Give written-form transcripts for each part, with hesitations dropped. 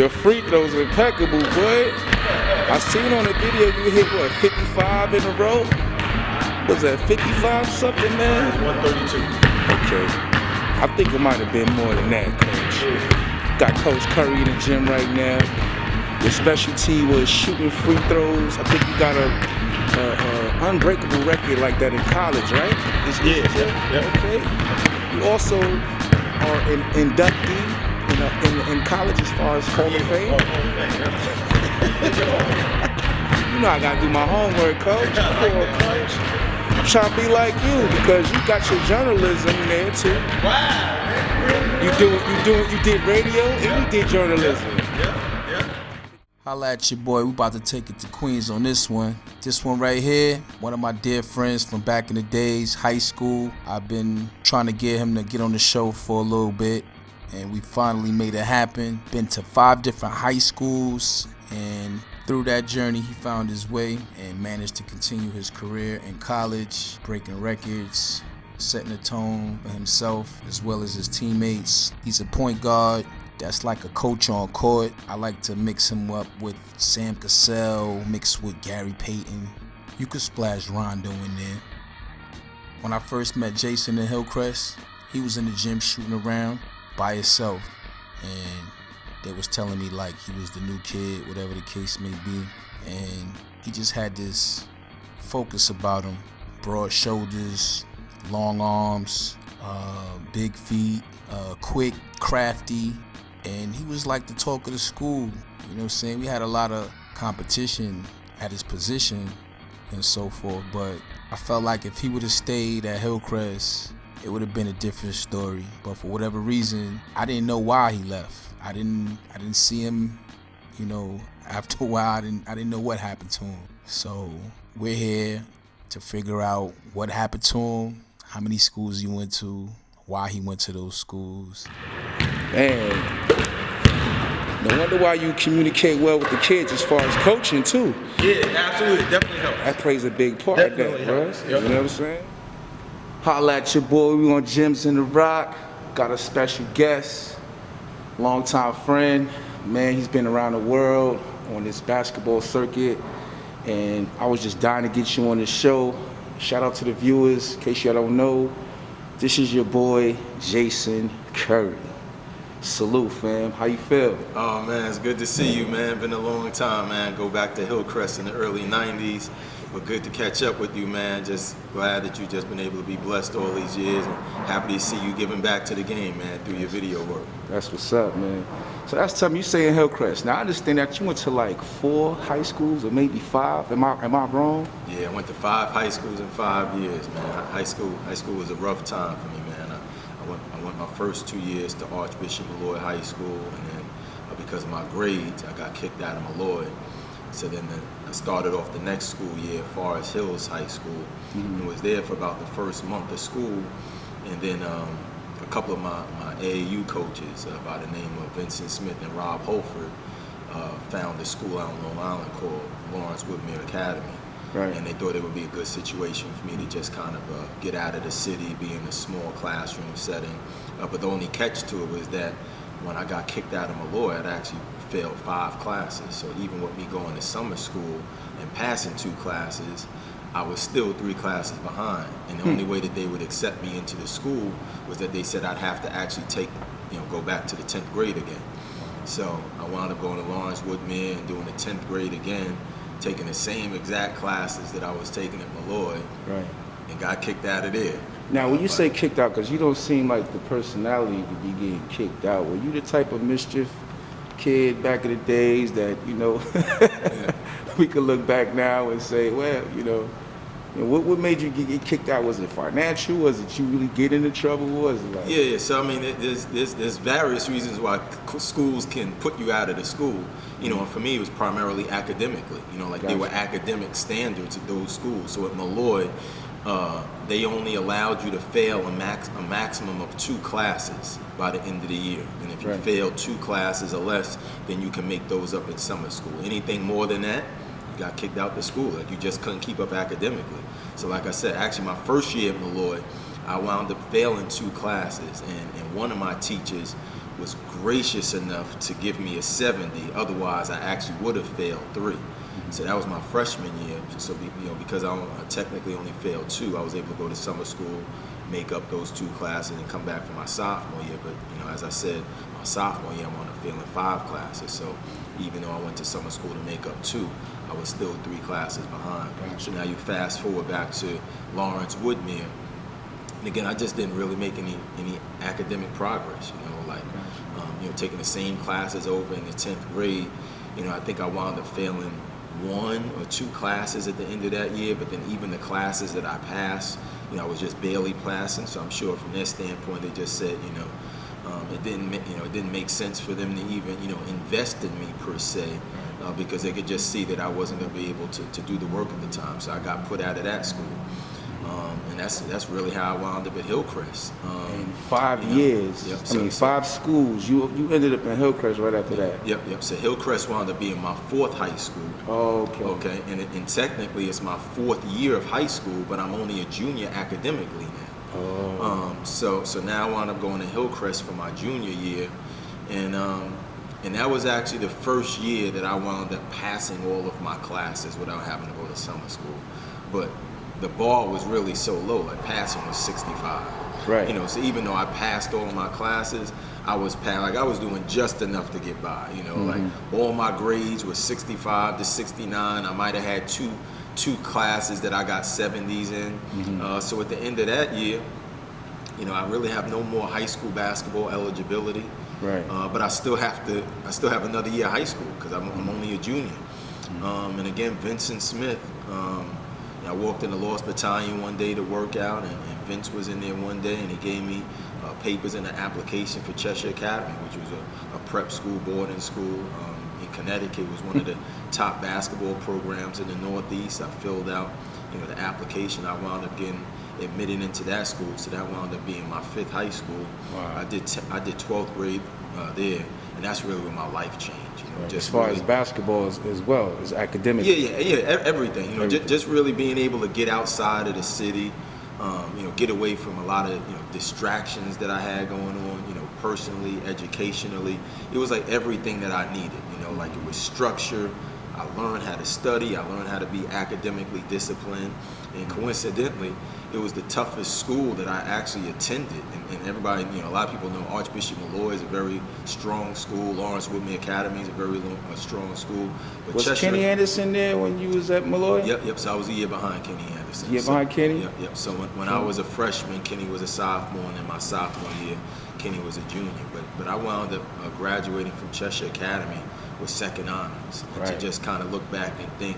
Your free throws are impeccable, boy. I seen on the video you hit, what, 55 in a row? Was that 55 something, man? 132. Okay. I think it might have been more than that, Coach. Got Coach Curry in the gym right now. Your specialty was shooting free throws. I think you got a unbreakable record like that in college, right? Yeah. Okay. You also are an inductee in college as far as Hall of Fame. You know I gotta do my homework, Coach. Come on, Coach. I'm trying to be like you because you got your journalism there too. Wow. You did radio and you did journalism. Yeah. Holla at your boy, we about to take it to Queens on this one. This one right here, one of my dear friends from back in the days, high school. I've been trying to get him to get on the show for a little bit, and we finally made it happen. Been to 5 different high schools, and through that journey, he found his way and managed to continue his career in college, breaking records, setting a tone for himself as well as his teammates. He's a point guard that's like a coach on court. I like to mix him up with Sam Cassell, mixed with Gary Payton. You could splash Rondo in there. When I first met Jason in Hillcrest, he was in the gym shooting around by himself, and they was telling me like he was the new kid, whatever the case may be, and he just had this focus about him. Broad shoulders, long arms, big feet, quick, crafty, and he was like the talk of the school. You know what I'm saying? We had a lot of competition at his position and so forth, but I felt like if he would have stayed at Hillcrest, it would have been a different story. But for whatever reason, I didn't know why he left. I didn't see him, you know, after a while. I didn't know what happened to him. So we're here to figure out what happened to him, how many schools he went to, why he went to those schools. Man, no wonder why you communicate well with the kids as far as coaching too. Yeah, absolutely. Definitely helps. That plays a big part of that, bro. Yep. You know what I'm saying? Holla at your boy. We on Gems in the Rock. Got a special guest, longtime friend. Man, he's been around the world on this basketball circuit, and I was just dying to get you on the show. Shout out to the viewers, in case y'all don't know. This is your boy, Jason Curry. Salute, fam. How you feel? Oh man, it's good to see you, man. Been a long time, man. Go back to Hillcrest in the early 90s. But good to catch up with you, man. Just glad that you've just been able to be blessed all these years, and happy to see you giving back to the game, man, through your video work. That's what's up, man. So that's something you say in Hillcrest. Now I understand that you went to like 4 high schools or maybe 5. Am I wrong? Yeah, I went to 5 high schools in 5 years, man. High school was a rough time for me, man. I went my first 2 years to Archbishop Malloy High School, and then because of my grades, I got kicked out of Malloy. So then I started off the next school year, Forest Hills High School, and was there for about the first month of school. And then a couple of my AAU coaches by the name of Vincent Smith and Rob Holford found a school out on Long Island called Lawrence Woodmere Academy. Right. And they thought it would be a good situation for me to just kind of get out of the city, be in a small classroom setting. But the only catch to it was that when I got kicked out of Malloy, I'd actually failed 5 classes. So even with me going to summer school and passing 2 classes, I was still 3 classes behind. And the only way that they would accept me into the school was that they said I'd have to actually go back to the 10th grade again. So I wound up going to Lawrence Woodmere and doing the 10th grade again, taking the same exact classes that I was taking at Malloy, Right. and got kicked out of there. Now, when you say kicked out, because you don't seem like the personality to be getting kicked out, were you the type of mischief kid back in the days that, you know, we could look back now and say, well, you know, what made you get kicked out? Was it financial? Was it you really get into trouble? What was it like? Yeah. So I mean, there's various reasons why schools can put you out of the school. You know, and for me, it was primarily academically. You know, like there were academic standards at those schools. So at Malloy, they only allowed you to fail a maximum of 2 classes by the end of the year. And if you fail 2 classes or less, then you can make those up in summer school. Anything more than that, you got kicked out the school. Like you just couldn't keep up academically. So like I said, actually my first year at Malloy, I wound up failing 2 classes, and one of my teachers was gracious enough to give me a 70. Otherwise, I actually would have failed 3. So that was my freshman year. So because I technically only failed 2, I was able to go to summer school, make up those 2 classes, and come back for my sophomore year. But as I said, my sophomore year I wound up failing 5 classes. So even though I went to summer school to make up 2, I was still 3 classes behind. So now you fast forward back to Lawrence Woodmere. And again, I just didn't really make any academic progress, taking the same classes over in the 10th grade. I think I wound up failing 1 or 2 classes at the end of that year, but then even the classes that I passed, I was just barely passing. So I'm sure from their standpoint, they just said, it didn't make sense for them to even, invest in me per se, because they could just see that I wasn't going to be able to do the work at the time. So I got put out of that school. And that's really how I wound up at Hillcrest. In 5 years, yep, 5 schools, you ended up in Hillcrest right after that. Yep. So Hillcrest wound up being my 4th high school. Oh, okay. Okay, and technically it's my 4th year of high school, but I'm only a junior academically now. Oh. So now I wound up going to Hillcrest for my junior year, and that was actually the first year that I wound up passing all of my classes without having to go to summer school. But the bar was really so low, like passing was 65. Right. So even though I passed all of my classes, I was doing just enough to get by. Like all my grades were 65 to 69. I might have had two classes that I got 70s in. So at the end of that year, I really have no more high school basketball eligibility. Right. But I still have another year of high school because I'm only a junior. And again, Vincent Smith. I walked in the Lost Battalion one day to work out, and Vince was in there one day, and he gave me papers and an application for Cheshire Academy, which was a prep school, boarding school in Connecticut. It was one of the top basketball programs in the Northeast. I filled out, the application. I wound up getting admitted into that school, so that wound up being my 5th high school. Wow. I did 12th grade there, and that's really when my life changed. Right. Just as far really, as basketball as well as academic. Everything. Everything. Just really being able to get outside of the city, get away from a lot of distractions that I had going on, personally, educationally. It was like everything that I needed. Like it was structure. I learned how to study. I learned how to be academically disciplined, and coincidentally, it was the toughest school that I actually attended. And everybody, a lot of people know Archbishop Malloy is a very strong school. Lawrence Woodmere Academy is a very strong school. But Was Cheshire, Kenny Anderson there when you was at Malloy? Yep. So I was a year behind Kenny Anderson. Behind Kenny? Yep. So when I was a freshman, Kenny was a sophomore, and in my sophomore year, Kenny was a junior. But I wound up graduating from Cheshire Academy with 2nd honors. And to just kind of look back and think,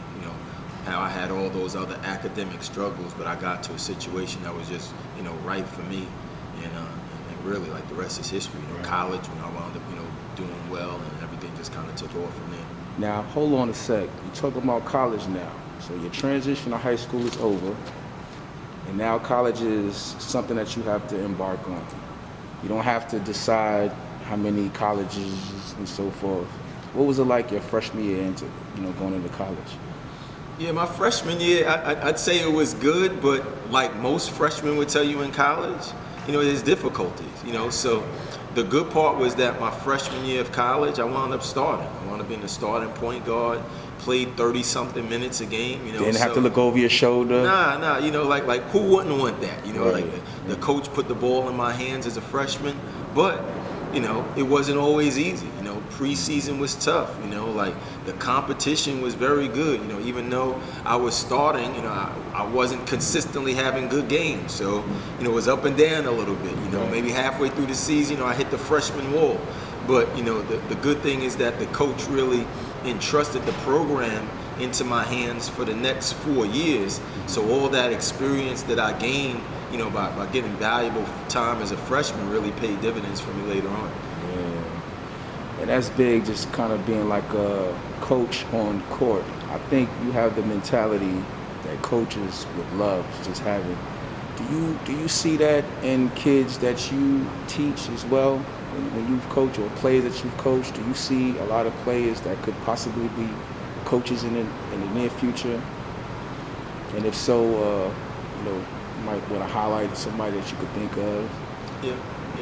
how I had all those other academic struggles, but I got to a situation that was just, right for me, and really, like, the rest is history. College, when I wound up, doing well, and everything just kind of took off from there. Now, hold on a sec. You're talking about college now. So your transition to high school is over, and now college is something that you have to embark on. You don't have to decide how many colleges and so forth. What was it like your freshman year into, going into college? Yeah, my freshman year, I'd say it was good, but like most freshmen would tell you in college, there's difficulties, So the good part was that my freshman year of college, I wound up starting. I wound up being the starting point guard, played 30-something minutes a game, Didn't have to look over your shoulder? Nah, like who wouldn't want that? Like the coach put the ball in my hands as a freshman, but it wasn't always easy. Preseason was tough. Like the competition was very good. Even though I was starting, I wasn't consistently having good games. So, it was up and down a little bit. Maybe halfway through the season, I hit the freshman wall. But, the good thing is that the coach really entrusted the program into my hands for the next 4 years. So all that experience that I gained, by getting valuable time as a freshman really paid dividends for me later on. Yeah. And that's big, just kind of being like a coach on court. I think you have the mentality that coaches would love just having. Do you see that in kids that you teach as well? When you've coached, or players that you've coached, do you see a lot of players that could possibly be coaches in the near future? And if so, you might want to highlight somebody that you could think of. Yeah.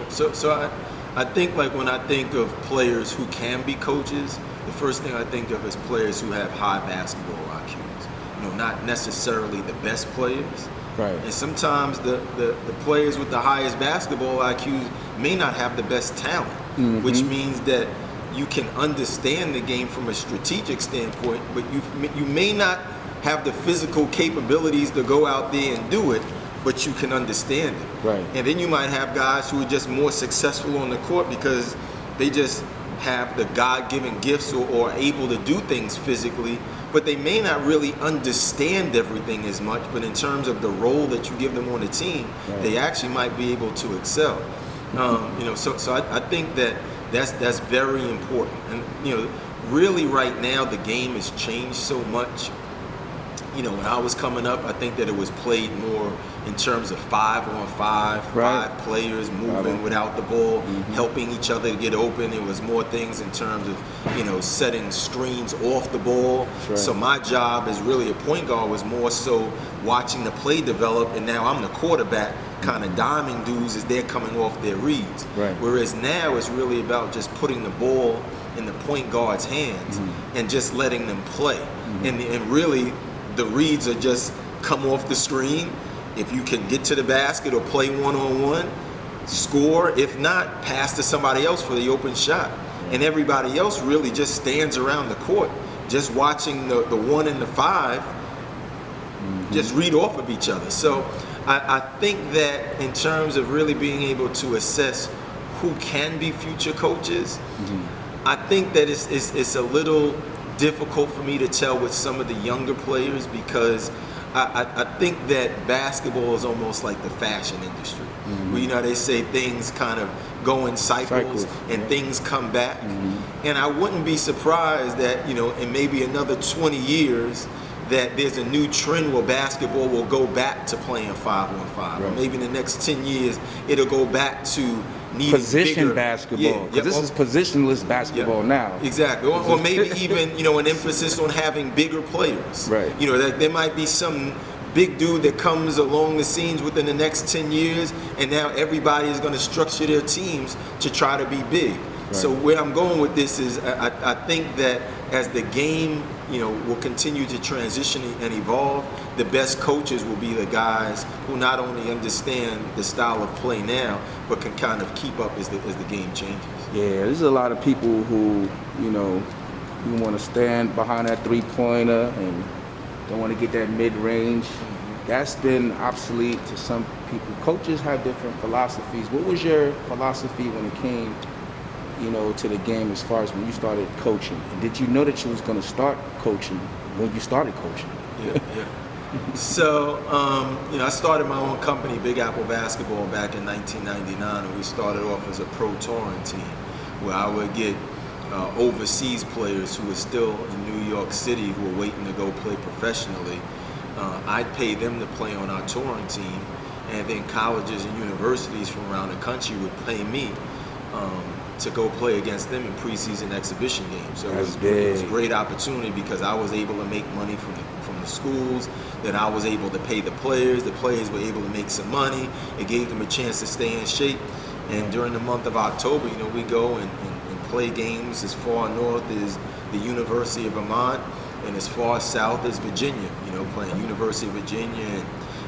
So I think like when I think of players who can be coaches, the first thing I think of is players who have high basketball IQs. You know, not necessarily the best players. Right. And sometimes the players with the highest basketball IQs may not have the best talent, which means that you can understand the game from a strategic standpoint, but you may not have the physical capabilities to go out there and do it, but you can understand it. Right. And then you might have guys who are just more successful on the court because they just have the God-given gifts or are able to do things physically, but they may not really understand everything as much, but in terms of the role that you give them on the team, they actually might be able to excel. You know, so I think that's very important. And, you know, really right now the game has changed so much. You know, when I was coming up, I think that it was played more in terms of 5-on-5, five players moving without the ball, helping each other to get open. It was more things in terms of, you know, setting screens off the ball. So my job as really a point guard was more so watching the play develop, and now I'm the quarterback kind of diming dudes as they're coming off their reads. Whereas now it's really about just putting the ball in the point guard's hands and just letting them play. And really, the reads are just come off the screen. If you can get to the basket or play one-on-one, score. If not, pass to somebody else for the open shot. And everybody else really just stands around the court, just watching the 1 and the 5 just read off of each other. So I think that in terms of really being able to assess who can be future coaches, I think that it's a little difficult for me to tell with some of the younger players, because I think that basketball is almost like the fashion industry. Where, you know, they say things kind of go in cycles and things come back. And I wouldn't be surprised that, you know, in maybe another 20 years, that there's a new trend where basketball will go back to playing 5-on-5. Or maybe in the next 10 years, it'll go back to needing position bigger basketball. This is positionless basketball now. Exactly. Or maybe even, you know, an emphasis on having bigger players. You know, that there might be some big dude that comes along the scenes within the next 10 years, and now everybody is going to structure their teams to try to be big. So where I'm going with this is I think that as the game, you know, will continue to transition and evolve, the best coaches will be the guys who not only understand the style of play now, but can kind of keep up as the game changes. Yeah, there's a lot of people who, you know, who want to stand behind that three-pointer and don't want to get that mid-range. That's been obsolete to some people. Coaches have different philosophies. What was your philosophy when it came, you know, to the game as far as when you started coaching? And did you know that you was going to start coaching when you started coaching? So, you know, I started my own company, Big Apple Basketball, back in 1999, and we started off as a pro touring team, where I would get overseas players who were still in New York City who were waiting to go play professionally. I'd pay them to play on our touring team, and then colleges and universities from around the country would pay me to go play against them in preseason exhibition games. So it was a great opportunity because I was able to make money from the schools, then I was able to pay the players were able to make some money, it gave them a chance to stay in shape. And during the month of October, you know, we go and play games as far north as the University of Vermont and as far south as Virginia, you know, playing University of Virginia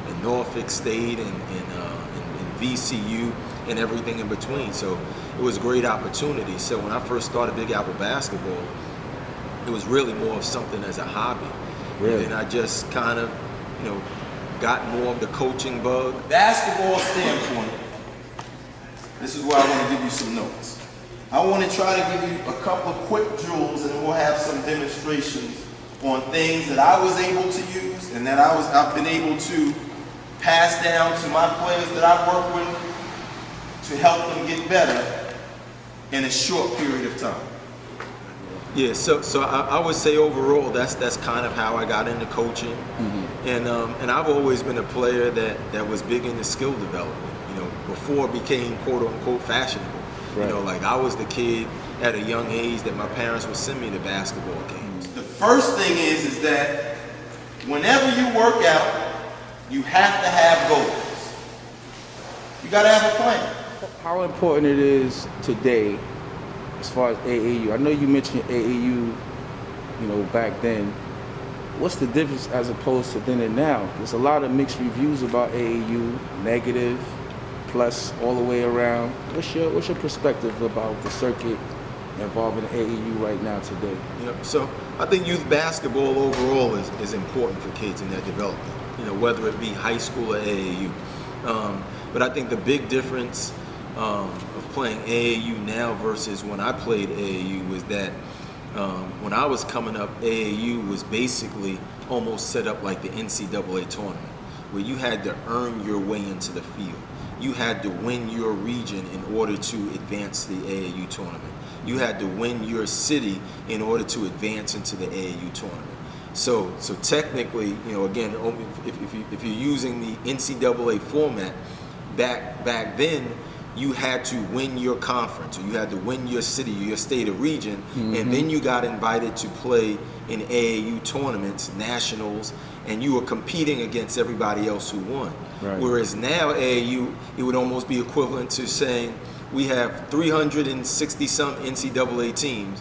and Norfolk State and VCU and everything in between. So it was a great opportunity. So when I first started Big Apple Basketball, it was really more of something as a hobby. And then I just kind of, you know, got more of the coaching bug. Basketball standpoint, this is where I want to give you some notes. I want to try to give you a couple of quick drills, and we'll have some demonstrations on things that I was able to use and that I've been able to pass down to my players that I work with to help them get better in a short period of time. Yeah, so I would say overall that's kind of how I got into coaching, and I've always been a player that was big into skill development. You know, before it became quote unquote fashionable. You know, like I was the kid at a young age that my parents would send me to basketball games. The first thing is that whenever you work out, you have to have goals. You got to have a plan. how important it is today as far as AAU. I know you mentioned AAU, back then. What's the difference as opposed to then and now? There's a lot of mixed reviews about AAU, negative, plus all the way around. What's your perspective about the circuit involving AAU right now today? Yep. So I think youth basketball overall is important for kids in their development, whether it be high school or AAU. But I think the big difference of playing AAU now versus when I played AAU was that when I was coming up, AAU was basically almost set up like the NCAA tournament, where you had to earn your way into the field. You had to win your region in order to advance the AAU tournament. You had to win your city in order to advance into the AAU tournament. So technically, again, if you're using the NCAA format, back then, you had to win your conference, or you had to win your city, or your state or region, and then you got invited to play in AAU tournaments, nationals, and you were competing against everybody else who won. Right. Whereas now AAU, it would almost be equivalent to saying we have 360 some NCAA teams.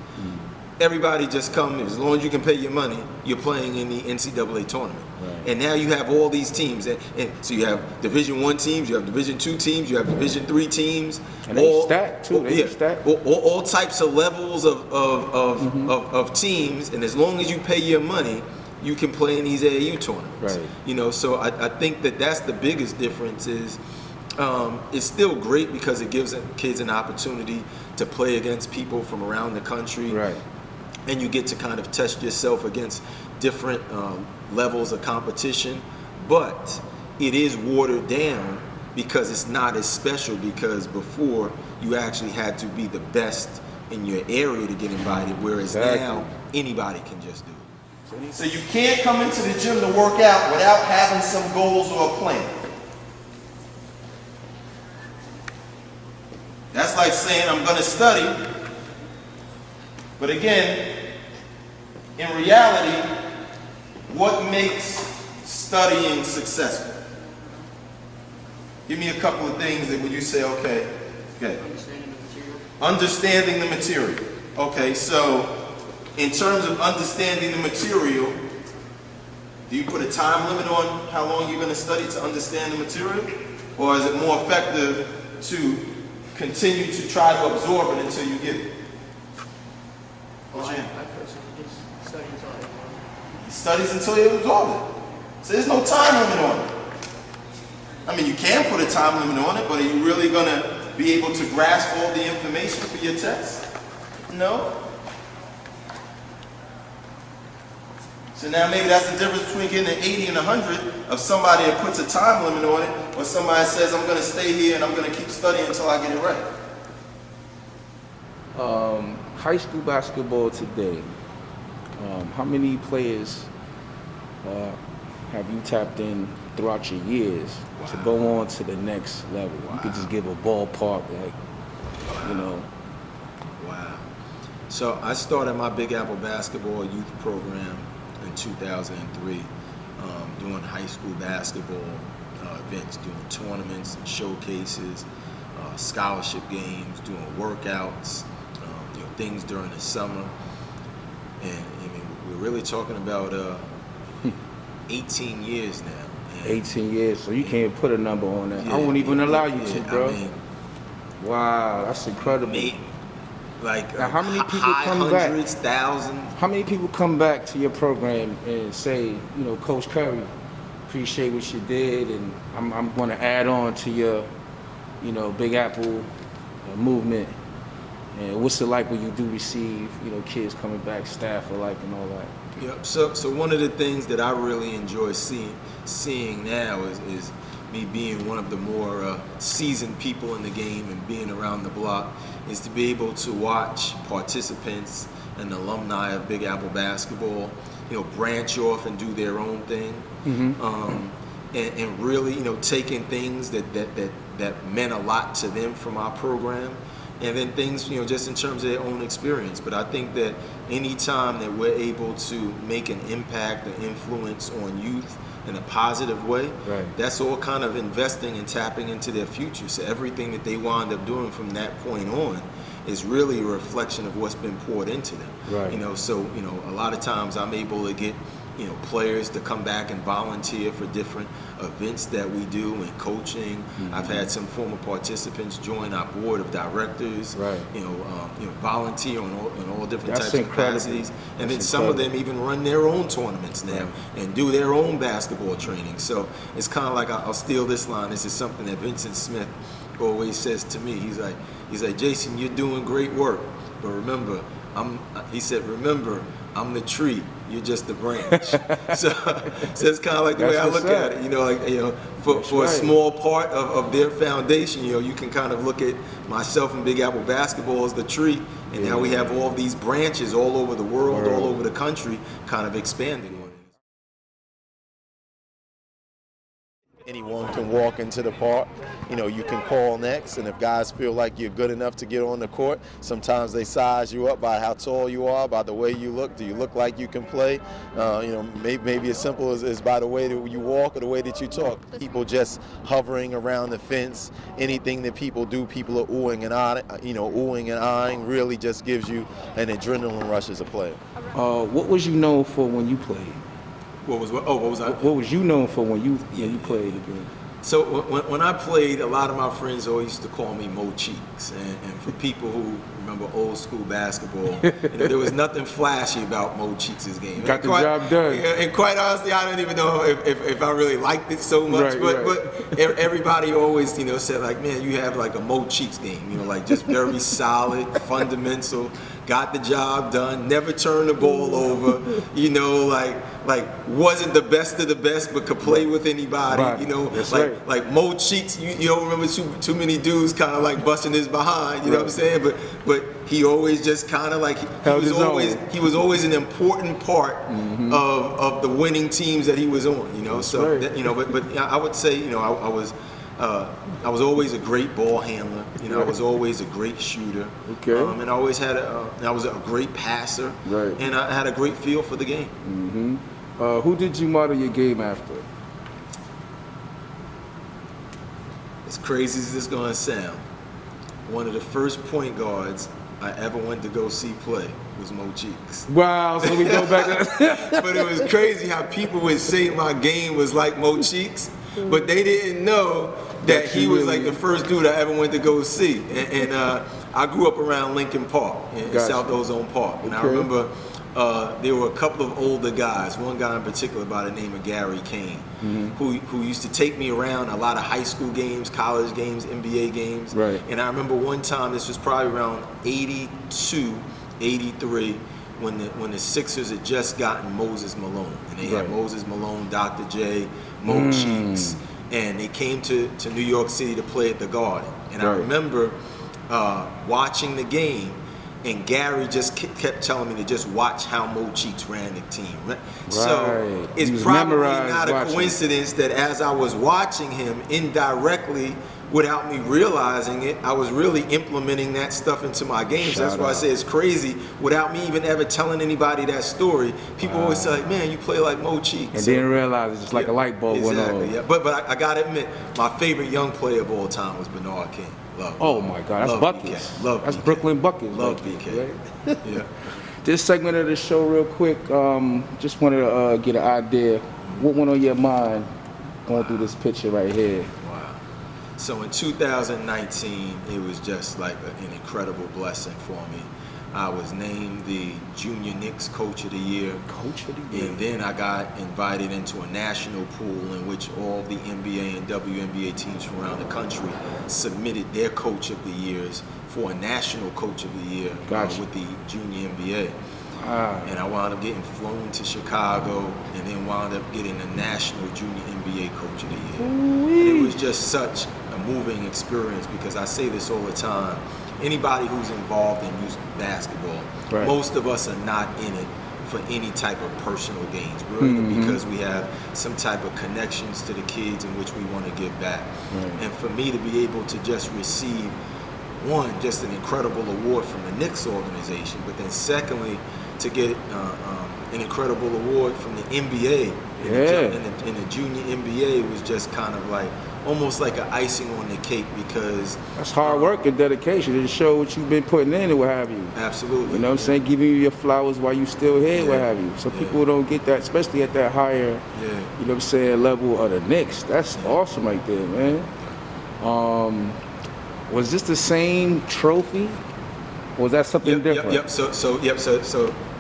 Everybody just come, as long as you can pay your money, you're playing in the NCAA tournament. Right. And now you have all these teams. And so you have Division I teams, you have Division II teams, you have Division III teams. And they stack too, all types of levels of teams, and as long as you pay your money, you can play in these AAU tournaments. Right. So I think that's the biggest difference is, it's still great because it gives kids an opportunity to play against people from around the country. Right. And you get to kind of test yourself against different levels of competition. But it is watered down because it's not as special, because before you actually had to be the best in your area to get invited, whereas now anybody can just do it. So you can't come into the gym to work out without having some goals or a plan. That's like saying I'm going to study, but again, in reality, what makes studying successful? Give me a couple of things that when you say, okay. Understanding the material. Okay, so in terms of understanding the material, do you put a time limit on how long you're going to study to understand the material? Or is it more effective to continue to try to absorb it until you get it? Well, I personally just study until I absorb it. He studies until you absorb it. So there's no time limit on it. I mean, you can put a time limit on it, but are you really going to be able to grasp all the information for your test? No. So now maybe that's the difference between getting an 80 and 100 of somebody that puts a time limit on it, or somebody says, I'm going to stay here and I'm going to keep studying until I get it right. High school basketball today, how many players have you tapped in throughout your years to go on to the next level? You could just give a ballpark, Wow. So I started my Big Apple basketball youth program in 2003, doing high school basketball events, doing tournaments and showcases, scholarship games, doing workouts, things during the summer. And I mean, we're really talking about 18 years now. And 18 years, so you can't put a number on that. I won't even allow you to, bro. I mean, wow, that's incredible. Now, how many people come back? Hundreds, thousands. How many people come back to your program and say, Coach Curry, appreciate what you did, and I'm going to add on to your, Big Apple movement? And what's it like when you do receive, kids coming back, staff alike, and all that? Yep. So one of the things that I really enjoy seeing now is me being one of the more seasoned people in the game and being around the block, is to be able to watch participants and alumni of Big Apple basketball, branch off and do their own thing, and really, taking things that meant a lot to them from our program, and then things, just in terms of their own experience. But I think that any time that we're able to make an impact, an influence on youth, in a positive way, Right. that's all kind of investing and tapping into their future. So everything that they wind up doing from that point on is really a reflection of what's been poured into them. Right. You know, so, you know, a lot of times I'm able to get, you know, players to come back and volunteer for different events that we do in coaching. Mm-hmm. I've had some former participants join our board of directors, Right. you know, volunteer on all different That's types incredible. of capacities. And then That's some of incredible. them even run their own tournaments now and do their own basketball training. So it's kind of like, I'll steal this line. This is something that Vincent Smith always says to me. He's like, Jason, you're doing great work, but remember, remember, I'm the tree, you're just the branch. so it's kind of like the way I look at it. You know, like, you know, for a small part of their foundation, you know, you can kind of look at myself and Big Apple Basketball as the tree, and now we have all these branches all over the world, all over the country, kind of expanding on it. Anyone can walk into the park. You know, you can call next, and if guys feel like you're good enough to get on the court, sometimes they size you up by how tall you are, by the way you look. Do you look like you can play? You know, maybe as simple as by the way that you walk or the way that you talk. People just hovering around the fence. Anything that people do, people are oohing and eyeing, really just gives you an adrenaline rush as a player. What was you known for when you played? What was that? What was you known for when you played the game? So when I played, a lot of my friends always used to call me Mo Cheeks. And for people who remember old school basketball, you know, there was nothing flashy about Mo Cheeks' game. Got the job done. And quite honestly, I don't even know if I really liked it so much. But everybody always, you know, said like, man, you have like a Mo Cheeks game. You know, like just very solid, fundamental, got the job done, never turned the ball over. You know, like wasn't the best of the best, but could play with anybody. You know, like Mo Cheeks, you don't remember too many dudes kind of like busting his behind. You know what I'm saying? But he always just kind of like he was always an important part of the winning teams that he was on. You know, so that, you know, but I would say, you know, I was always a great ball handler. You know, I was always a great shooter. Okay. And I always had I was a great passer. Right. And I had a great feel for the game. Mm-hmm. Who did you model your game after? As crazy as this is gonna sound, one of the first point guards I ever went to go see play was Mo Cheeks. Wow, so we go back to But it was crazy how people would say my game was like Mo Cheeks, but they didn't know that he was like the first dude I ever went to go see. And I grew up around Lincoln Park, in South Ozone Park. And I remember there were a couple of older guys, one guy in particular by the name of Gary Kane, who used to take me around a lot of high school games, college games, NBA games. Right. And I remember one time, this was probably around 82, 83, when the Sixers had just gotten Moses Malone. And they had Moses Malone, Dr. J, Mo Cheeks. And they came to New York City to play at the Garden. And I remember watching the game, and Gary just kept telling me to just watch how Mo Cheeks ran the team. So it's probably not a coincidence that as I was watching him indirectly, without me realizing it, I was really implementing that stuff into my games. That's why I say it's crazy. Without me even ever telling anybody that story, people always say, like, man, you play like Mo Cheeks. And didn't realize it's just like a light bulb went on. Exactly, yeah. But I gotta admit, my favorite young player of all time was Bernard King. Love Oh my God, that's buckets. That's BK. Brooklyn buckets. Love right? BK. Right? Yeah. This segment of the show, real quick, just wanted to get an idea. What went on your mind going through this picture right here? Wow. So in 2019, it was just like an incredible blessing for me. I was named the Junior Knicks Coach of the Year. Coach of the Year. And then I got invited into a national pool in which all the NBA and WNBA teams from around the country submitted their Coach of the Years for a national Coach of the Year with the Junior NBA. And I wound up getting flown to Chicago and then wound up getting a national Junior NBA Coach of the Year. And it was just such a moving experience because I say this all the time. Anybody who's involved in youth basketball, most of us are not in it for any type of personal gains. We're in it because we have some type of connections to the kids in which we want to give back. And for me to be able to just receive, one, just an incredible award from the Knicks organization, but then secondly, to get an incredible award from the NBA. In the junior NBA, it was just kind of like almost like an icing on the cake because that's hard work and dedication. It shows what you've been putting in and what have you. Absolutely. You know what I'm saying? Giving you your flowers while you still here, what have you. So people don't get that, especially at that higher, you know what I'm saying, level of the Knicks. That's awesome right there, man. Was this the same trophy? Or was that something different? So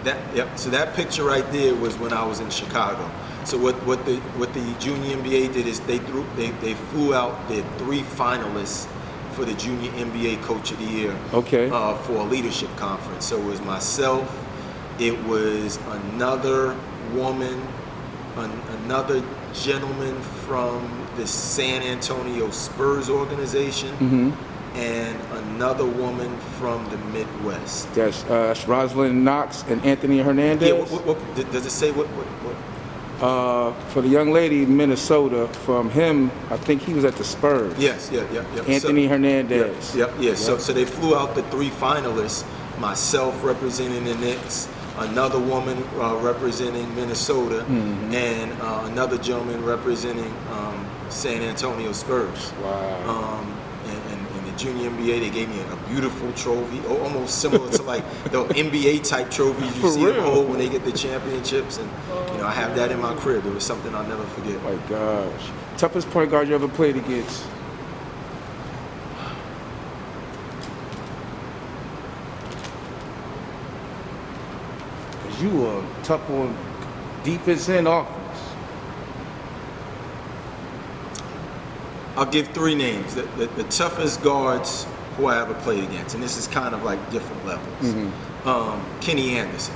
that picture right there was when I was in Chicago. So what the junior NBA did is they flew out their 3 finalists for the junior NBA Coach of the Year. Okay. For a leadership conference. So it was myself. It was another woman, another gentleman from the San Antonio Spurs organization, and another woman from the Midwest. That's Rosalind Knox and Anthony Hernandez. Yeah. What does it say? What? For the young lady in Minnesota, from him, I think he was at the Spurs. Yes. Anthony Hernandez. Yep. So they flew out the 3 finalists. Myself representing the Knicks, another woman representing Minnesota, and another gentleman representing San Antonio Spurs. Wow. And the junior NBA, they gave me a beautiful trophy, almost similar to like the NBA type trophies you see them hold when they get the championships. And I have that in my crib. It was something I'll never forget. Oh my gosh. Toughest point guard you ever played against? You were tough on defense and offense. I'll give 3 names. The toughest guards who I ever played against, and this is kind of like different levels. Kenny Anderson.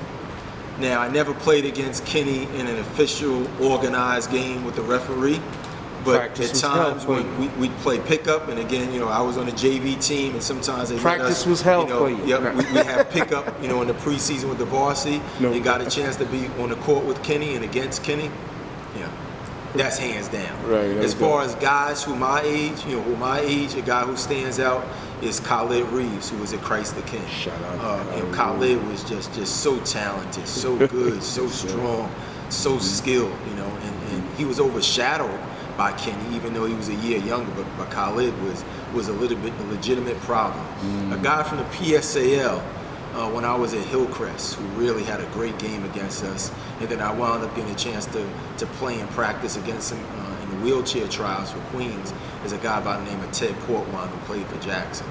Now, I never played against Kenny in an official, organized game with the referee, but Practice at times when we'd play pickup, and again, I was on a JV team, and sometimes they Practice was hell for you. Yep, we have pickup, in the preseason with the varsity, and got a chance to be on the court with Kenny and against Kenny. That's hands down. Right. As far as guys who my age, a guy who stands out is Khaled Reeves, who was at Christ the King. Shout out. Khaled was just so talented, so good, so strong, so skilled, and he was overshadowed by Kenny, even though he was a year younger, but Khaled was a legitimate problem. A guy from the PSAL, when I was at Hillcrest, who really had a great game against us, and then I wound up getting a chance to play and practice against him in the wheelchair trials for Queens, is a guy by the name of Ted Portwine, who played for Jackson.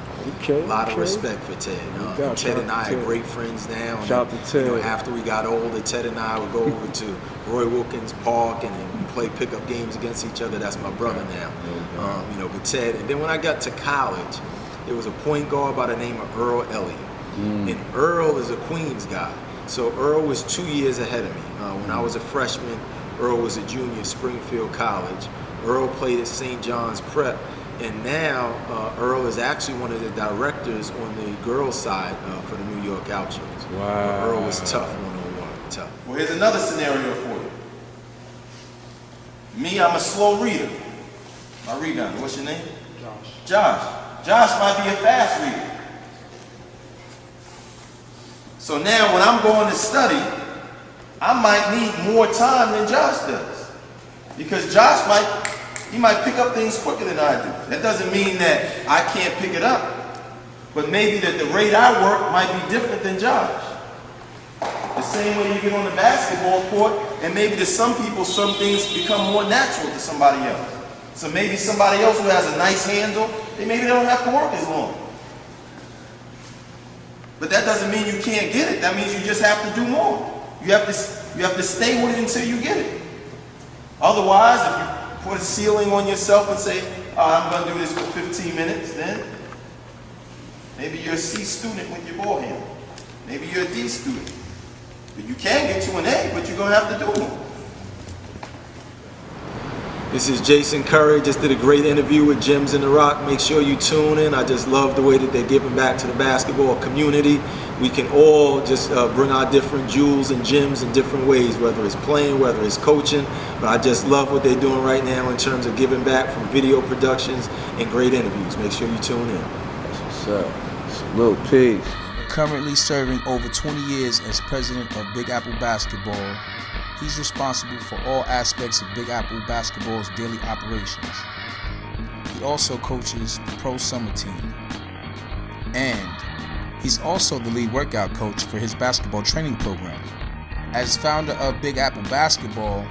A lot of respect for Ted. Ted and I are great friends now. Shout out to Ted. After we got older, Ted and I would go over to Roy Wilkins Park and play pickup games against each other. That's my brother now. But Ted. And then when I got to college, there was a point guard by the name of Earl Elliott. And Earl is a Queens guy. So Earl was 2 years ahead of me. When I was a freshman, Earl was a junior at Springfield College. Earl played at St. John's Prep. And now Earl is actually one of the directors on the girls' side for the New York Outros. Wow. Earl was tough one-on-one, tough. Well, here's another scenario for you. Me, I'm a slow reader. My reader, what's your name? Josh. Josh might be a fast reader. So now when I'm going to study, I might need more time than Josh does. Because Josh might pick up things quicker than I do. That doesn't mean that I can't pick it up. But maybe that the rate I work might be different than Josh. The same way you get on the basketball court, and maybe to some people, some things become more natural to somebody else. So maybe somebody else who has a nice handle, maybe they don't have to work as long. But that doesn't mean you can't get it. That means you just have to do more. You have to stay with it until you get it. Otherwise, if you put a ceiling on yourself and say, I'm going to do this for 15 minutes, then maybe you're a C student with your ball handle. Maybe you're a D student. But you can get to an A, but you're going to have to do more. This is Jason Curry. Just did a great interview with Gems in the Rock. Make sure you tune in. I just love the way that they're giving back to the basketball community. We can all just bring our different jewels and gems in different ways, whether it's playing, whether it's coaching. But I just love what they're doing right now in terms of giving back from video productions and great interviews. Make sure you tune in. That's what's up. It's a little piece. Currently serving over 20 years as president of Big Apple Basketball, he's responsible for all aspects of Big Apple Basketball's daily operations. He also coaches the Pro Summer team. And he's also the lead workout coach for his basketball training program. As founder of Big Apple Basketball,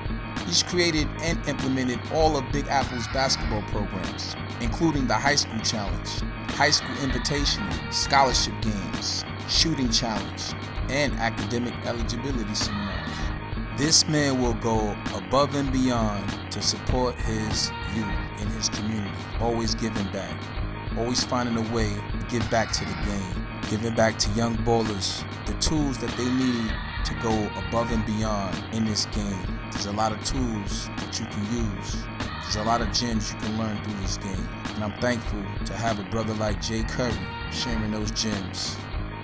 he's created and implemented all of Big Apple's basketball programs, including the High School Challenge, High School Invitational, Scholarship Games, Shooting Challenge, and Academic Eligibility Seminars. This man will go above and beyond to support his youth in his community, always giving back, always finding a way to give back to the game, giving back to young ballers the tools that they need to go above and beyond in this game. There's a lot of tools that you can use. There's a lot of gems you can learn through this game. And I'm thankful to have a brother like Jay Curry sharing those gems.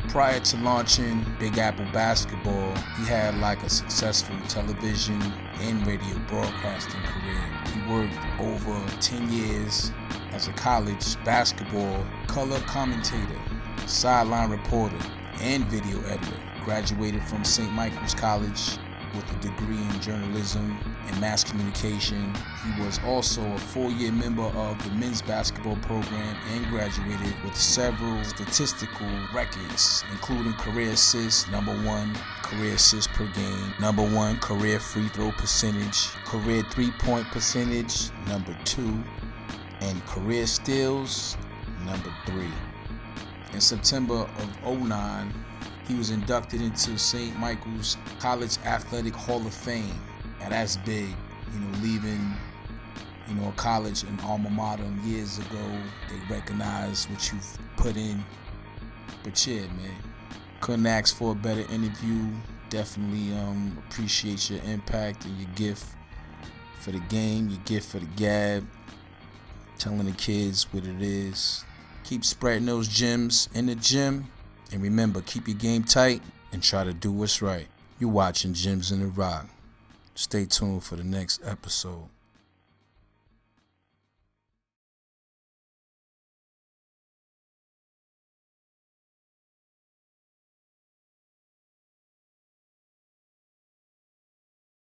Prior to launching Big Apple Basketball, he had like a successful television and radio broadcasting career. He worked over 10 years as a college basketball color commentator, sideline reporter, and video editor. Graduated from St. Michael's College with a degree in journalism and mass communication. He was also a 4-year member of the men's basketball program and graduated with several statistical records, including career assists, #1, career assists per game, #1, career free throw percentage, career 3-point percentage, #2, and career steals, #3. In September of '09, he was inducted into St. Michael's College Athletic Hall of Fame. And that's big, leaving, a college and alma mater years ago. They recognize what you've put in. But yeah, man, couldn't ask for a better interview. Definitely appreciate your impact and your gift for the game, your gift for the gab, telling the kids what it is. Keep spreading those gems in the gym. And remember, keep your game tight and try to do what's right. You're watching Gems in the Rock. Stay tuned for the next episode.